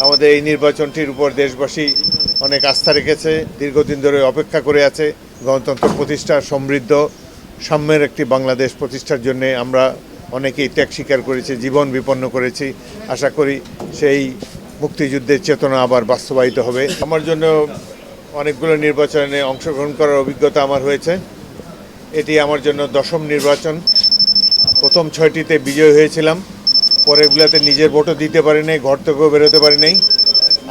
আমাদের এই নির্বাচনটির উপর দেশবাসী অনেক আস্থা রেখেছে, দীর্ঘদিন ধরে অপেক্ষা করে আছে। গণতন্ত্র প্রতিষ্ঠা, সমৃদ্ধ, সাম্যের একটি বাংলাদেশ প্রতিষ্ঠার জন্য আমরা অনেকেই ত্যাগ স্বীকার করেছি, জীবন বিপন্ন করেছি। আশা করি সেই মুক্তিযুদ্ধের চেতনা আবার বাস্তবায়িত হবে। আমার জন্য অনেকগুলো নির্বাচনে অংশগ্রহণ করার অভিজ্ঞতা আমার হয়েছে। এটি আমার জন্য 10ম নির্বাচন। প্রথম 6টিতে বিজয় হয়েছিলাম, পরেরগুলোতে নিজের ভোটও দিতে পারি নাই, ঘর থেকেও বেরোতে পারি নাই,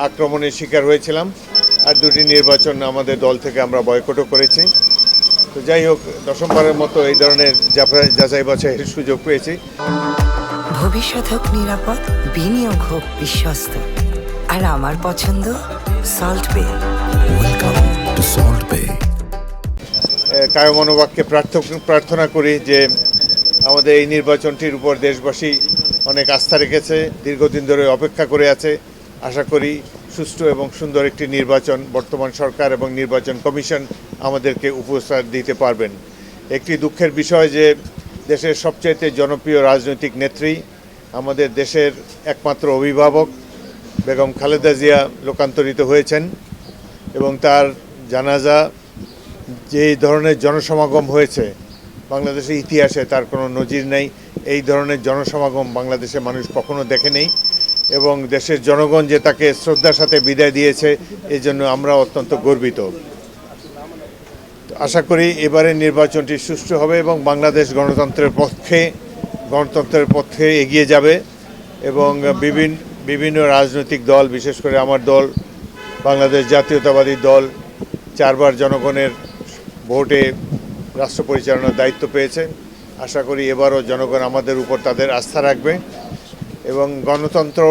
আক্রমণের শিকার হয়েছিলাম। আর 2টি নির্বাচন আমাদের দল থেকে আমরা বয়কটও করেছি। তো যাই হোক, 10মবারের মতো এই ধরনের যাচাই বাছাইয়ের সুযোগ পেয়েছি। ভবিষ্যৎ হোক নিরাপদ, বিনিয়োগ হোক বিশ্বস্ত, আর আমার পছন্দ সল্ট বে। ওয়েলকাম টু সল্ট বে। কায় মনোবাক্যে প্রার্থনা করি যে আমাদের এই নির্বাচনটির উপর দেশবাসী অনেক আস্থা রেখেছে, দীর্ঘদিন ধরে অপেক্ষা করে আছে। আশা করি সুষ্ঠু এবং সুন্দর একটি নির্বাচন বর্তমান সরকার এবং নির্বাচন কমিশন আমাদেরকে উপহার দিতে পারবেন। একটি দুঃখের বিষয় যে দেশের সবচাইতে জনপ্রিয় রাজনৈতিক নেত্রী, আমাদের দেশের একমাত্র অভিভাবক বেগম খালেদা জিয়া লোকান্তরিত হয়েছেন এবং তার জানাজা যে ধরনের জনসমাগম হয়েছে বাংলাদেশের ইতিহাসে তার কোনো নজির নেই। এই ধরনের জনসমাগম বাংলাদেশের মানুষ কখনো দেখে নেই এবং দেশের জনগণ যে তাকে শ্রদ্ধার সাথে বিদায় দিয়েছে, এই জন্য আমরা অত্যন্ত গর্বিত। আশা করি এবারের নির্বাচনটি সুষ্ঠু হবে এবং বাংলাদেশ গণতন্ত্রের পক্ষে এগিয়ে যাবে এবং বিভিন্ন রাজনৈতিক দল, বিশেষ করে আমার দল বাংলাদেশ জাতীয়তাবাদী দল 4বার জনগণের ভোটে রাষ্ট্র পরিচালনার দায়িত্ব পেয়েছে। আশা করি এবারও জনগণ আমাদের উপর তাদের আস্থা রাখবে এবং গণতন্ত্র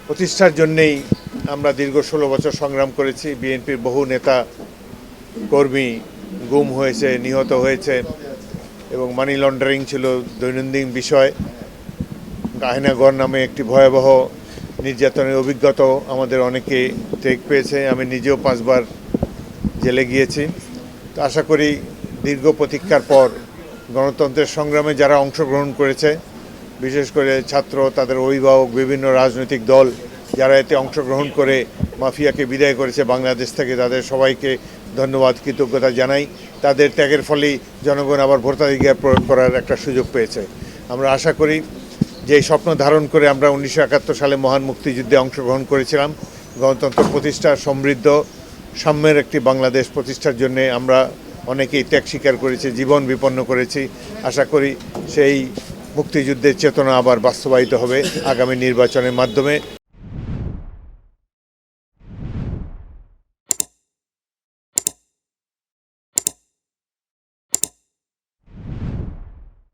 প্রতিষ্ঠার জন্যেই আমরা দীর্ঘ 16 বছর সংগ্রাম করেছি। বিএনপির বহু নেতা কর্মী গুম হয়েছে, নিহত হয়েছে এবং মানি লন্ডারিং ছিল দৈনন্দিন বিষয়। আয়নাঘর নামে একটি ভয়াবহ নির্যাতনের অভিজ্ঞতাও আমাদের অনেকে টেক পেয়েছে। আমি নিজেও 5বার জেলে গিয়েছি। তো আশা করি দীর্ঘ প্রতীক্ষার পর গণতন্ত্রের সংগ্রামে যারা অংশগ্রহণ করেছে, বিশেষ করে ছাত্র, তাদের অভিভাবক, বিভিন্ন রাজনৈতিক দল যারা এতে অংশগ্রহণ করে মাফিয়াকে বিদায় করেছে বাংলাদেশ থেকে, তাদের সবাইকে ধন্যবাদ, কৃতজ্ঞতা জানাই। তাদের ত্যাগের ফলেই জনগণ আবার ভোটাধিকার প্রয়োগ করার একটা সুযোগ পেয়েছে। আমরা আশা করি যে স্বপ্ন ধারণ করে আমরা 1971 সালে মহান মুক্তিযুদ্ধে অংশগ্রহণ করেছিলাম, গণতন্ত্র প্রতিষ্ঠা, সমৃদ্ধ, সাম্যের একটি বাংলাদেশ প্রতিষ্ঠার জন্য আমরা অনেকেই ত্যাগ স্বীকার করেছি, জীবন বিপন্ন করেছি। আশা করি সেই মুক্তিযুদ্ধের চেতনা আবার বাস্তবায়িত হবে আগামী নির্বাচনের মাধ্যমে।